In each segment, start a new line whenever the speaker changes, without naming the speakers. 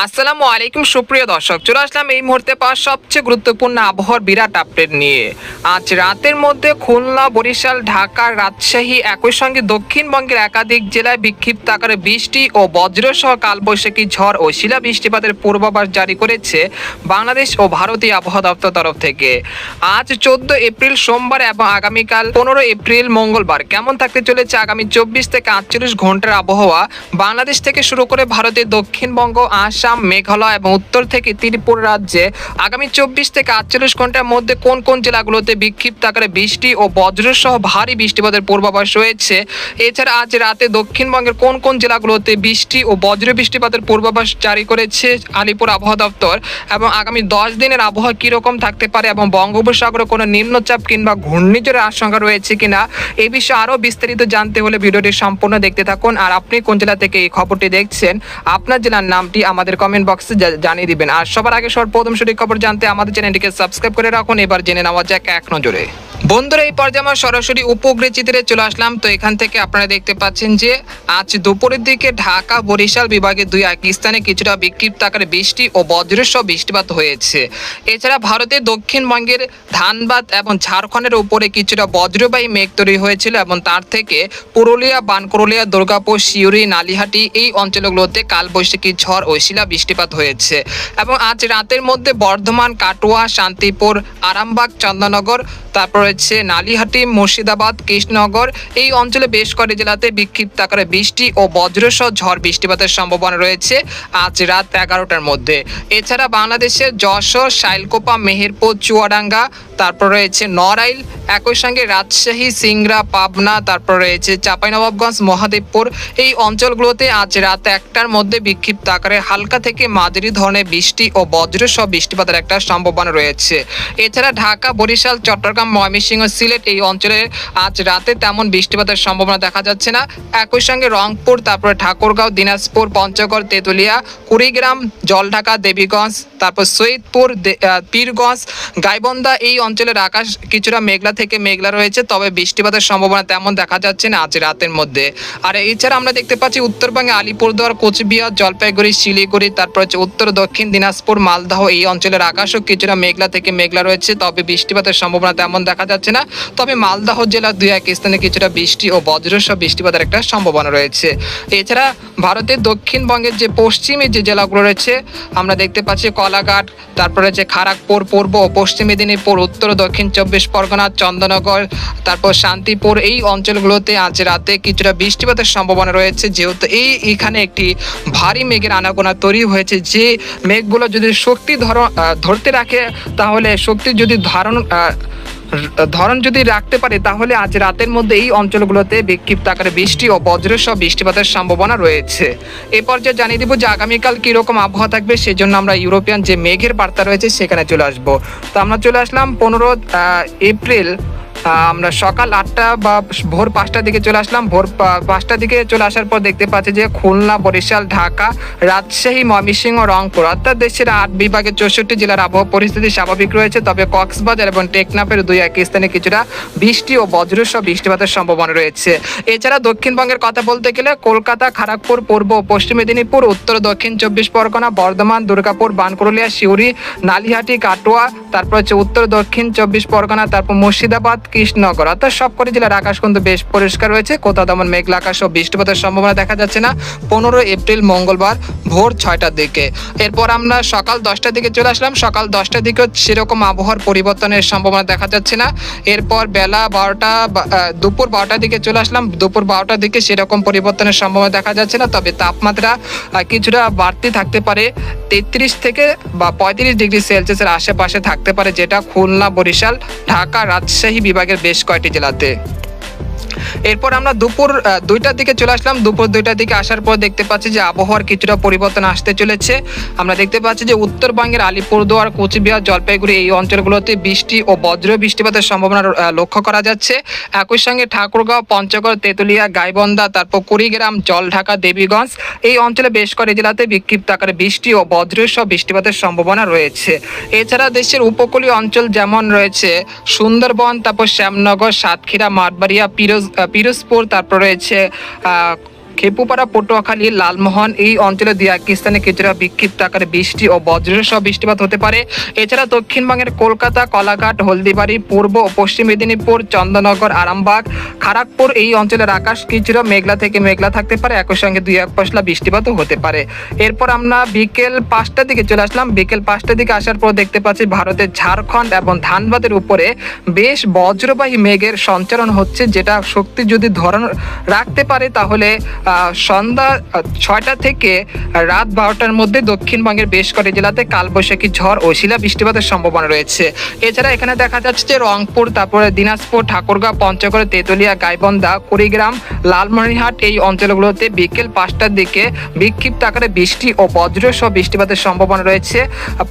আসসালামু আলাইকুম সুপ্রিয় দর্শক, চলে আসলাম এই মুহূর্তে পাওয়া সবচেয়ে গুরুত্বপূর্ণ আবহাওয়ার বিরাট আপডেট নিয়ে। আজ রাতের মধ্যে খুলনা, বরিশাল, ঢাকা, রাজশাহী, একই সঙ্গে দক্ষিণবঙ্গের একাধিক জেলায় বিক্ষিপ্ত আকারে বৃষ্টি ও বজ্রসহ কালবৈশাখী ঝড় ও শিলা বৃষ্টিপাতের পূর্বাভাস জারি করেছে বাংলাদেশ ও ভারতীয় আবহাওয়া দপ্তর তরফ থেকে। আজ 14 এপ্রিল সোমবার এবং আগামীকাল 15 এপ্রিল মঙ্গলবার কেমন থাকতে চলেছে আগামী 24 থেকে 48 ঘন্টার আবহাওয়া বাংলাদেশ থেকে শুরু করে ভারতের দক্ষিণবঙ্গ, আসাম, মেঘালয় এবং উত্তর থেকে ত্রিপুরা রাজ্যে আগামী 24 থেকে 48 ঘন্টার মধ্যে কোন কোন জেলাগুলোতে বিক্ষিপ্ত আকারে বৃষ্টি ও বজ্রসহ ভারী বৃষ্টিপাতের পূর্বাভাস রয়েছে। এছাড়া আজ রাতে দক্ষিণবঙ্গের কোন কোন জেলাগুলোতে বৃষ্টি ও বজ্র বৃষ্টিপাতের পূর্বাভাস জারি করেছে আলিপুর আবহাওয়া দপ্তর, এবং আগামী 10 দিনের আবহাওয়া কীরকম থাকতে পারে এবং বঙ্গোপসাগরে কোনো নিম্নচাপ কিংবা ঘূর্ণিঝড়ের আশঙ্কা রয়েছে কিনা, এই বিষয়ে আরও বিস্তারিত জানতে হলে ভিডিওটি সম্পূর্ণ দেখতে থাকুন। আর আপনি কোন জেলা থেকে এই খবরটি দেখছেন, আপনার জেলার নামটি আমাদের কমেন্ট বক্সে জানিয়ে দিবেন। আর সবার আগে সর্বপ্রথম সঠিক খবর জানতে আমাদের চ্যানেলটিকে সাবস্ক্রাইব করে রাখুন। এবার জেনে নেওয়া যাক এক নজরে। বন্ধুরা, এই পর্যায়ে আমরা সরাসরি উপগ্রহ চিত্রে চলে আসলাম। তো এখান থেকে আপনারা দেখতে পাচ্ছেন যে আজ দুপুরের দিকে ঢাকা, বরিশাল বিভাগের দুই এক স্থানে কিছুটা বিক্ষিপ্ত আকারে বৃষ্টি ও বজ্রসহ বৃষ্টিপাত হয়েছে। এছাড়া ভারতের দক্ষিণবঙ্গের ধানবাদ এবং ঝাড়খণ্ডের উপরে কিছুটা বজ্রবাহী মেঘ তৈরি হয়েছিল এবং তার থেকে পুরুলিয়া, বানকুরুলিয়া, দুর্গাপুর, সিউড়ি, নালিহাটি এই অঞ্চলগুলোতে কালবৈশাখী ঝড় ও শিলা বৃষ্টিপাত হয়েছে। এবং আজ রাতের মধ্যে বর্ধমান, কাটোয়া, শান্তিপুর, আরামবাগ, চন্দননগর, তারপর রয়েছে নালিহাটি, মুর্শিদাবাদ, কৃষ্ণনগর এই অঞ্চলে বেশ কয়েকটি জেলাতে বিক্ষিপ্ত আকারে বৃষ্টি ও বজ্রসহ ঝড় বৃষ্টিপাতের সম্ভাবনা রয়েছে আজ রাত 11টার মধ্যে। এছাড়া বাংলাদেশের যশোর, শাইলকোপা, মেহেরপুর, চুয়াডাঙ্গা, তারপর রয়েছে নড়াইল, একই সঙ্গে রাজশাহী, সিংড়া, পাবনা, তারপর রয়েছে চাঁপাইনবাবগঞ্জ, মহাদেবপুর এই অঞ্চলগুলোতে আজ রাত 1টার মধ্যে বিক্ষিপ্ত আকারে হালকা থেকে মাঝারি ধরনের বৃষ্টি ও বজ্রসহ বৃষ্টিপাতের একটা সম্ভাবনা রয়েছে। এছাড়া ঢাকা, বরিশাল, চট্টগ্রাম, ময়মনসিংহ, সিলেট এই অঞ্চলে আজ রাতে তেমন বৃষ্টিপাতের সম্ভাবনা দেখা যাচ্ছে না। একই সঙ্গে রংপুর, তারপরে ঠাকুরগাঁও, দিনাজপুর, পঞ্চগড়, তেঁতুলিয়া, কুড়িগ্রাম, জলঢাকা, দেবীগঞ্জ, তারপর সৈয়দপুর, পীরগঞ্জ, গাইবান্ধা এই অঞ্চলের আকাশ কিছুটা মেঘলা থেকে মেঘলা রয়েছে, তবে বৃষ্টিপাতের সম্ভাবনা তেমন দেখা যাচ্ছে না আজ রাতের মধ্যে। আর এছাড়া আমরা দেখতে পাচ্ছি উত্তরবঙ্গে আলিপুরদুয়ার, কোচবিহার, জলপাইগুড়ি, শিলিগুড়ি, তারপর হচ্ছে উত্তর দক্ষিণ দিনাজপুর, মালদহ এই অঞ্চলের আকাশও কিছুটা মেঘলা থেকে মেঘলা রয়েছে, তবে বৃষ্টিপাতের সম্ভাবনা তেমন দেখা যাচ্ছে না। তবে মালদহ জেলার দুই এক স্থানে কিছুটা বৃষ্টি ও বজ্রসহ বৃষ্টিপাতের একটা সম্ভাবনা রয়েছে। এছাড়া ভারতের দক্ষিণবঙ্গের যে পশ্চিমে যে জেলাগুলো রয়েছে আমরা দেখতে পাচ্ছি কোলাঘাট, তারপরে হচ্ছে খড়গপুর, পূর্ব ও পশ্চিম মেদিনীপুর, উত্তর দক্ষিণ 24 পরগনা, চন্দননগর, তারপর শান্তিপুর এই অঞ্চলগুলোতে আজ রাতে কিছুটা বৃষ্টিপাতের সম্ভাবনা রয়েছে, যেহেতু এইখানে একটি ভারী মেঘের আনাগোনা তৈরি হয়েছে। যে মেঘগুলো যদি শক্তি ধরতে রাখে, তাহলে শক্তি যদি ধরন যদি রাখতে পারে, তাহলে আজ রাতের মধ্যে এই অঞ্চলগুলোতে বিক্ষিপ্ত আকারে বৃষ্টি ও বজ্রসহ বৃষ্টিপাতের সম্ভাবনা রয়েছে। এ পর্যায়ে জানিয়ে দিব যে আগামীকাল কীরকম আবহাওয়া থাকবে, সেজন্য আমরা ইউরোপিয়ান যে মেঘের বার্তা রয়েছে সেখানে চলে আসবো। তো আমরা চলে আসলাম 15 এপ্রিল আমরা সকাল 8টা বা ভোর 5টার দিকে চলে আসলাম। ভোর 5টার দিকে চলে আসার পর দেখতে পাচ্ছি যে খুলনা, বরিশাল, ঢাকা, রাজশাহী, ময়মনসিংহ, রংপুর অর্থাৎ দেশের 8 বিভাগের 64 জেলার আবহাওয়া পরিস্থিতি স্বাভাবিক রয়েছে, তবে কক্সবাজার এবং টেকনাফের দুই এক স্থানে কিছুটা বৃষ্টি ও বজ্রসহ বৃষ্টিপাতের সম্ভাবনা রয়েছে। এছাড়া দক্ষিণবঙ্গের কথা বলতে গেলে কলকাতা, খড়গপুর, পূর্ব ও পশ্চিম মেদিনীপুর, উত্তর দক্ষিণ 24 পরগনা, বর্ধমান, দুর্গাপুর, বানকুরুলিয়া, সিউড়ি, নালিহাটি, কাটোয়া, তারপর হচ্ছে উত্তর দক্ষিণ 24 পরগনা, তারপর মুর্শিদাবাদ, কৃষ্ণনগর অর্থাৎ সবকটি জেলার আকাশ কিন্তু বেশ পরিষ্কার রয়েছে, কোথাও তেমন মেঘলা আকাশ ও বৃষ্টিপাতের সম্ভাবনা দেখা যাচ্ছে না 15 এপ্রিল মঙ্গলবার ভোর 6টার দিকে। এরপর আমরা সকাল 10টার দিকে চলে আসলাম। সকাল 10টার দিকে সেরকম আবহাওয়ার পরিবর্তনের সম্ভাবনা দেখা যাচ্ছে না। এরপর বেলা 12টা, দুপুর 12টার দিকে চলে আসলাম। দুপুর 12টার দিকে সেরকম পরিবর্তনের সম্ভাবনা দেখা যাচ্ছে না, তবে তাপমাত্রা কিছুটা বাড়তি থাকতে পারে, 33 থেকে বা 35 ডিগ্রি সেলসিয়াসের আশেপাশে থাকতে পারে, যেটা খুলনা, বরিশাল, ঢাকা, রাজশাহী বিভাগের বেশ কয়েকটি জেলাতে। এরপর আমরা দুপুর 2টার দিকে চলে আসলাম। দুপুর 2টার দিকে আসার পর দেখতে পাচ্ছি যে আবহাওয়ার কিছুটা পরিবর্তন আসতে চলেছে। আমরা দেখতে পাচ্ছি যে উত্তরবঙ্গের আলিপুরদুয়ার, কোচবিহার, জলপাইগুড়ি এই অঞ্চলগুলোতে বৃষ্টি ও বজ্র বৃষ্টিপাতের সম্ভাবনা লক্ষ্য করা যাচ্ছে। একই সঙ্গে ঠাকুরগাঁও, পঞ্চগড়, তেঁতুলিয়া, গাইবান্ধা, তারপর কুড়িগ্রাম, জলঢাকা, দেবীগঞ্জ এই অঞ্চলে বেশ কয়েকটি জেলাতে বিক্ষিপ্ত আকারে বৃষ্টি ও বজ্রসহ বৃষ্টিপাতের সম্ভাবনা রয়েছে। এছাড়া দেশের উপকূলীয় অঞ্চল যেমন রয়েছে সুন্দরবন, তারপর শ্যামনগর, সাতক্ষীরা, মাঠবাড়িয়া, পিরোজপুর, তারপর রয়েছে খেপুপাড়া, পটুয়াখালী, লালমোহন এই অঞ্চলে দুই এক স্থানে কিছুটা বিক্ষিপ্ত আকারে বৃষ্টি ও বজ্রসহ বৃষ্টিপাত হতে পারে। এছাড়া দক্ষিণবঙ্গের কলকাতা, কলাঘাট, হলদিবাড়ি, পূর্ব ও পশ্চিম মেদিনীপুর, চন্দননগর, আরামবাগ, খড়গপুর এই অঞ্চলের আকাশ কিছুটা মেঘলা থেকে মেঘলা থাকতে পারে, একই সঙ্গে দুই এক পশলা বৃষ্টিপাতও হতে পারে। এরপর আমরা বিকেল 5টার দিকে চলে আসলাম। বিকেল 5টার দিকে আসার পর দেখতে পাচ্ছি ভারতের ঝাড়খণ্ড এবং ধানবাদের উপরে বেশ বজ্রবাহী মেঘের সঞ্চারণ হচ্ছে, যেটা শক্তি যদি ধরন রাখতে পারে তাহলে সন্ধ্যা 6টা থেকে রাত 12টার মধ্যে দক্ষিণবঙ্গের বেশ কয়েকটি জেলাতে কালবৈশাখী ঝড় ও শিলা বৃষ্টিপাতের সম্ভাবনা রয়েছে। এছাড়া এখানে দেখা যাচ্ছে যে রংপুর, তারপরে দিনাজপুর, ঠাকুরগাঁও, পঞ্চগড়, তেঁতুলিয়া, গাইবান্ধা, কুড়িগ্রাম, লালমনিরহাট এই অঞ্চলগুলোতে বিকেল 5টার দিকে বিক্ষিপ্ত আকারে বৃষ্টি ও বজ্রসহ বৃষ্টিপাতের সম্ভাবনা রয়েছে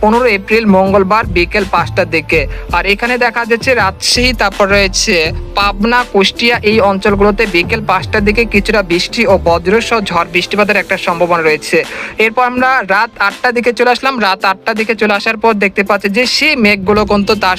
15 এপ্রিল মঙ্গলবার বিকেল 5টার দিকে। আর এখানে দেখা যাচ্ছে রাজশাহী, তারপর রয়েছে পাবনা, কুষ্টিয়া এই অঞ্চলগুলোতে বিকেল 5টার দিকে কিছুটা বৃষ্টি ও বজ্রসহ ঝড় বৃষ্টিপাতের একটা সম্ভাবনা রয়েছে। এরপর আমরা রাত 8টার দিকে চলে আসলাম। রাত 8টার দিকে চলে আসার পর দেখতে পাচ্ছি যে সেই মেঘগুলো কিন্তু তার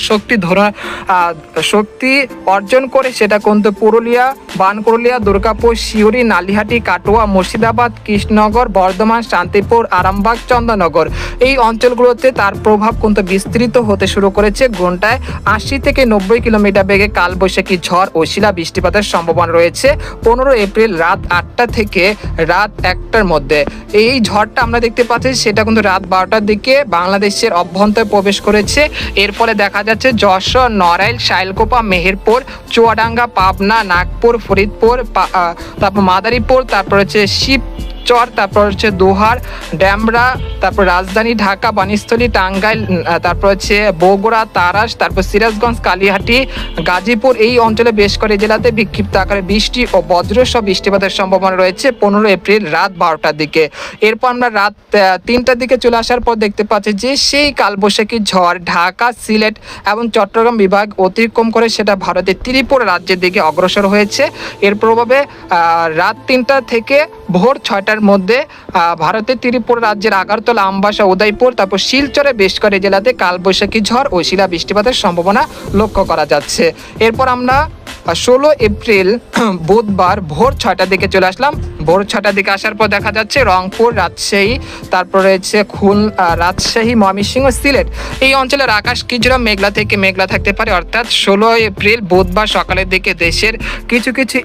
শক্তি অর্জন করে সেটা কিন্তু পুরুলিয়া, বানকুরুলিয়া, দুর্গাপুর, সিউড়ি, নালিহাটি, কাটোয়া, মুর্শিদাবাদ, কৃষ্ণনগর, বর্ধমান, শান্তিপুর, আরামবাগ, চন্দননগর এই অঞ্চলগুলোতে তার প্রভাব কিন্তু বিস্তৃত হতে শুরু করেছে। ঘন্টায় 80 থেকে 90 কিলোমিটার বেগে কালবৈশাখী ঝড় ও শিলা বৃষ্টিপাতের সম্ভাবনা রয়েছে 15 এপ্রিল রাত 8টা থেকে রাত 1টার মধ্যে। এই ঝড়টা আমরা দেখতে পাচ্ছি সেটা কিন্তু রাত 12টার দিকে বাংলাদেশের অভ্যন্তরে প্রবেশ করেছে। এর ফলে দেখা যাচ্ছে যশোর, নড়াইল, শাইলকোপা, মেহেরপুর, চুয়াডাঙ্গা, পাবনা, নাগপুর, ফরিদপুর, তারপর মাদারীপুর, তারপর হচ্ছে শিবচর, তারপর হচ্ছে দোহার, ড্যামরা, তারপর রাজধানী ঢাকা, বাণীস্থলী, টাঙ্গাইল, তারপর হচ্ছে বগুড়া, তারাস, তারপর সিরাজগঞ্জ, কালিহাটি, গাজীপুর এই অঞ্চলে বেশ কয়েকটি জেলাতে বিক্ষিপ্ত আকারে বৃষ্টি ও বজ্রসহ বৃষ্টিপাতের সম্ভাবনা রয়েছে 15 এপ্রিল রাত 12টার দিকে। এরপর আমরা রাত 3টার দিকে চলে আসার পর দেখতে পাচ্ছি যে সেই কালবৈশাখী ঝড় ঢাকা, সিলেট এবং চট্টগ্রাম বিভাগ অতিক্রম করে সেটা ভারতের ত্রিপুরা রাজ্যের দিকে অগ্রসর হয়েছে। এর প্রভাবে রাত 3টা থেকে ভোর 6টার মধ্যে ভারতের ত্রিপুরা রাজ্যের আগরতলা, আমবাসা, উদয়পুর, তারপর শিলচরে বেশ কয়েকটি জেলাতে কালবৈশাখী ঝড় ও শিলা বৃষ্টিপাতের সম্ভাবনা লক্ষ্য করা যাচ্ছে। এরপর আমরা 16 এপ্রিল বুধবার ভোর 6টার দিকে চলে আসলাম। ভোর 6টার দিকে আসার পর দেখা যাচ্ছে রংপুর, রাজশাহী, তারপর রয়েছে রাজশাহী, ময়মনসিংহ, সিলেট এই অঞ্চলের আকাশ কিছুটা মেঘলা থেকে মেঘলা থাকতে পারে। অর্থাৎ 16 এপ্রিল বুধবার সকালের দিকে দেশের কিছু কিছু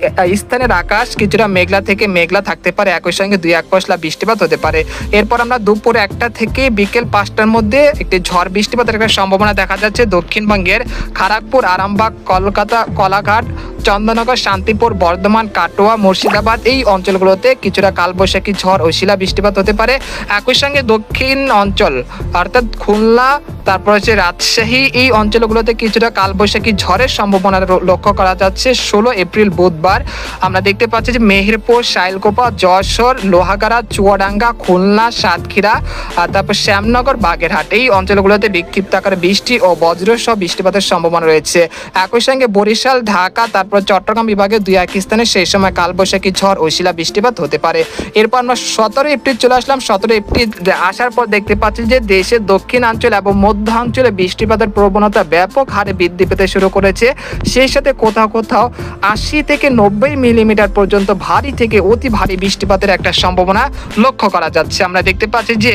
স্থানের আকাশ কিছুটা মেঘলা থেকে মেঘলা থাকতে পারে, একই সঙ্গে দুই এক পশলা বৃষ্টিপাত হতে পারে। এরপর আমরা দুপুর 1টা থেকে বিকেল 5টার মধ্যে একটি ঝড় বৃষ্টিপাতের একটা সম্ভাবনা দেখা যাচ্ছে দক্ষিণবঙ্গের খড়গপুর, আরামবাগ, কলকাতা, কলাঘাট, চন্দননগর, শান্তিপুর, বর্ধমান, কাটোয়া, মুর্শিদাবাদ এই অঞ্চলগুলোতে কিছুটা কালবৈশাখী ঝড় ও শিলা বৃষ্টিপাত হতে পারে। একই সঙ্গে দক্ষিণ অঞ্চল অর্থাৎ খুলনা, তারপর হচ্ছে রাজশাহী এই অঞ্চলগুলোতে কিছুটা কালবৈশাখী ঝড়ের সম্ভাবনা লক্ষ্য করা যাচ্ছে 16 এপ্রিল বুধবার। আমরা দেখতে পাচ্ছি যে মেহেরপুর, শাইলকোপা, যশোর, লোহাগাড়া, চুয়াডাঙ্গা, খুলনা, সাতক্ষীরা, তারপর শ্যামনগর, বাগেরহাট এই অঞ্চলগুলোতে বিক্ষিপ্ত আকারে বৃষ্টি ও বজ্রসহ বৃষ্টিপাতের সম্ভাবনা রয়েছে। একই সঙ্গে বরিশাল, ঢাকা, তারপর চট্টগ্রাম বিভাগে দুই এক স্থানে সেই সময় কালবৈশাখী ঝড় ও শিলা বৃষ্টিপাত হতে পারে। এরপর আমরা 17 এপ্রিল চলে আসলাম। 17 এপ্রিল আসার পর দেখতে পাচ্ছি যে দেশের দক্ষিণাঞ্চল এবং মধ্যাঞ্চলে বৃষ্টিপাতের প্রবণতা ব্যাপক হারে বৃদ্ধি পেতে শুরু করেছে। সেই সাথে কোথাও কোথাও 80 থেকে 90 মিলিমিটার পর্যন্ত ভারী থেকে অতি ভারী বৃষ্টিপাতের একটা সম্ভাবনা লক্ষ্য করা যাচ্ছে। আমরা দেখতে পাচ্ছি যে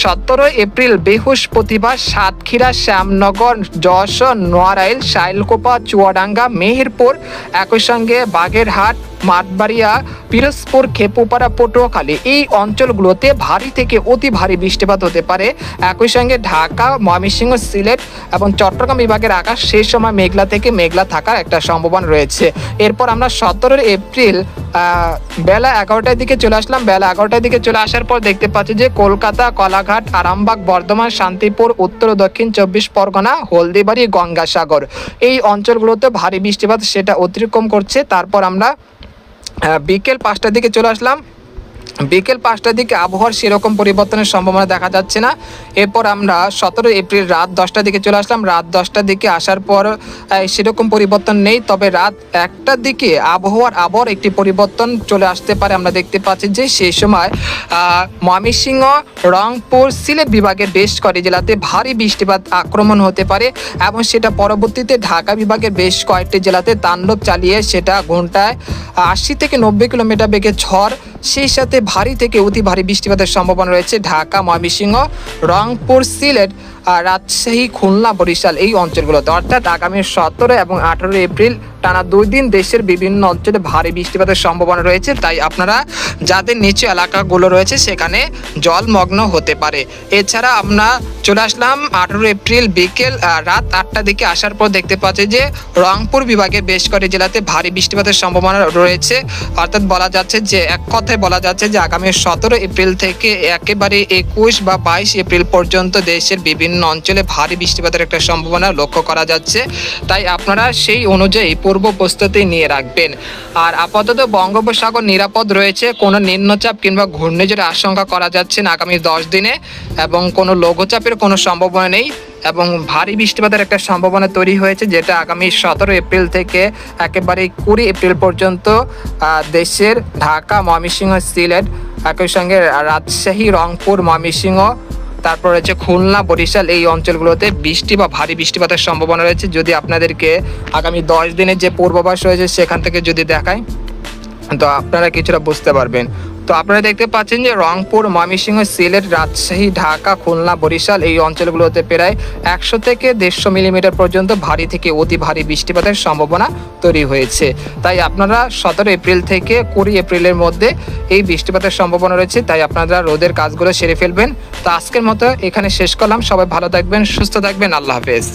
17 এপ্রিল বৃহস্পতিবার সাতক্ষীরা, শ্যামনগর, যশোর, নড়াইল, শাইলকোপা, চুয়াডাঙ্গা, মেহেরপুর, একই সঙ্গে বাগেরহাট, মাঠবাড়িয়া, পিরোজপুর, খেপুপাড়া, পটুয়াখালী এই অঞ্চলগুলোতে ভারী থেকে অতি ভারী বৃষ্টিপাত হতে পারে। একই সঙ্গে ঢাকা, ময়মনসিংহ, সিলেট এবং চট্টগ্রাম বিভাগের আকাশ সেই সময় মেঘলা থেকে মেঘলা থাকার একটা সম্ভাবনা রয়েছে। এরপর আমরা 17 এপ্রিল বেলা 11টার দিকে চলে আসলাম। বেলা 11টার দিকে চলে আসার পর দেখতে পাচ্ছি যে কলকাতা, কলাঘাট, আরামবাগ, বর্ধমান, শান্তিপুর, উত্তর ও দক্ষিণ 24 পরগনা, হলদিবাড়ি, গঙ্গাসাগর এই অঞ্চলগুলোতে ভারী বৃষ্টিপাত সেটা অতিক্রম করছে। তারপর আমরা বিকেল 5টার দিকে চলে আসলাম। বিকেল 5টার দিকে আবহাওয়ার সেরকম পরিবর্তনের সম্ভাবনা দেখা যাচ্ছে না। এরপর আমরা 17 এপ্রিল রাত 10টার দিকে চলে আসলাম। রাত 10টার দিকে আসার পর সেরকম পরিবর্তন নেই, তবে রাত 1টার দিকে আবহাওয়ার একটি পরিবর্তন চলে আসতে পারে। আমরা দেখতে পাচ্ছি যে সেই সময় ময়মনসিংহ, রংপুর, সিলেট বিভাগের বেশ কয়েকটি জেলাতে ভারী বৃষ্টিপাত আক্রমণ হতে পারে এবং সেটা পরবর্তীতে ঢাকা বিভাগের বেশ কয়েকটি জেলাতে তাণ্ডব চালিয়ে সেটা ঘন্টায় 80 থেকে 90 কিলোমিটার বেগে ঝড় সেই সাথে ভারী থেকে অতি ভারী বৃষ্টিপাতের সম্ভাবনা রয়েছে ঢাকা, ময়মনসিংহ, রংপুর, সিলেট, রাজশাহী, খুলনা, বরিশাল এই অঞ্চলগুলোতে। অর্থাৎ আগামী 17 এবং 18 এপ্রিল টানা 2 দিন দেশের বিভিন্ন অঞ্চলে ভারী বৃষ্টিপাতের সম্ভাবনা রয়েছে। তাই আপনারা যাদের নিচু এলাকাগুলো রয়েছে সেখানে জলমগ্ন হতে পারে। এছাড়া আমরা চলে আসলাম 18 এপ্রিল বিকেল রাত 8টার দিকে আসার পর দেখতে পাচ্ছি যে রংপুর বিভাগের বেশ কয়েকটি জেলাতে ভারী বৃষ্টিপাতের সম্ভাবনা রয়েছে। অর্থাৎ বলা যাচ্ছে যে এক কথায় বলা যাচ্ছে যে আগামী 17 এপ্রিল থেকে একেবারে 21 বা 22 এপ্রিল পর্যন্ত দেশের বিভিন্ন অঞ্চলে ভারী বৃষ্টিপাতের একটা সম্ভাবনা লক্ষ্য করা যাচ্ছে। তাই আপনারা সেই অনুযায়ী পূর্ব প্রস্তুতি নিয়ে রাখবেন। আর আপাতত বঙ্গোপসাগর নিরাপদ রয়েছে, কোনো নিম্নচাপ কিংবা ঘূর্ণিঝড়ের আশঙ্কা করা যাচ্ছে না আগামী 10 দিনে, এবং কোনো লঘুচাপের কোনো সম্ভাবনা নেই। এবং ভারী বৃষ্টিপাতের একটা সম্ভাবনা তৈরি হয়েছে, যেটা আগামী 17 এপ্রিল থেকে একেবারে 20 এপ্রিল পর্যন্ত দেশের ঢাকা, ময়মনসিংহ, সিলেট, একই সঙ্গে রাজশাহী, রংপুর, ময়মনসিংহ, তারপর রয়েছে খুলনা, বরিশাল এই অঞ্চলগুলোতে বৃষ্টি বা ভারী বৃষ্টিপাতের সম্ভাবনা রয়েছে। যদি আপনাদেরকে আগামী 10 দিনের যে পূর্বাভাস রয়েছে সেখান থেকে যদি দেখায় তো আপনারা কিছুটা বুঝতে পারবেন। তো আপনারা দেখতে পাচ্ছেন যে রংপুর, ময়মনসিংহ, সিলেট, রাজশাহী, ঢাকা, খুলনা, বরিশাল এই অঞ্চলগুলোতে প্রায় 100 থেকে 150 মিলিমিটার পর্যন্ত ভারী থেকে অতি ভারী বৃষ্টিপাতের সম্ভাবনা তৈরি হয়েছে। তাই আপনারা 17 এপ্রিল থেকে 20 এপ্রিলের মধ্যে এই বৃষ্টিপাতের সম্ভাবনা রয়েছে। তাই আপনারা রোদের কাজগুলো সেরে ফেলবেন। তো আজকের মতো এখানে শেষ করলাম। সবাই ভালো থাকবেন, সুস্থ থাকবেন। আল্লাহ হাফেজ।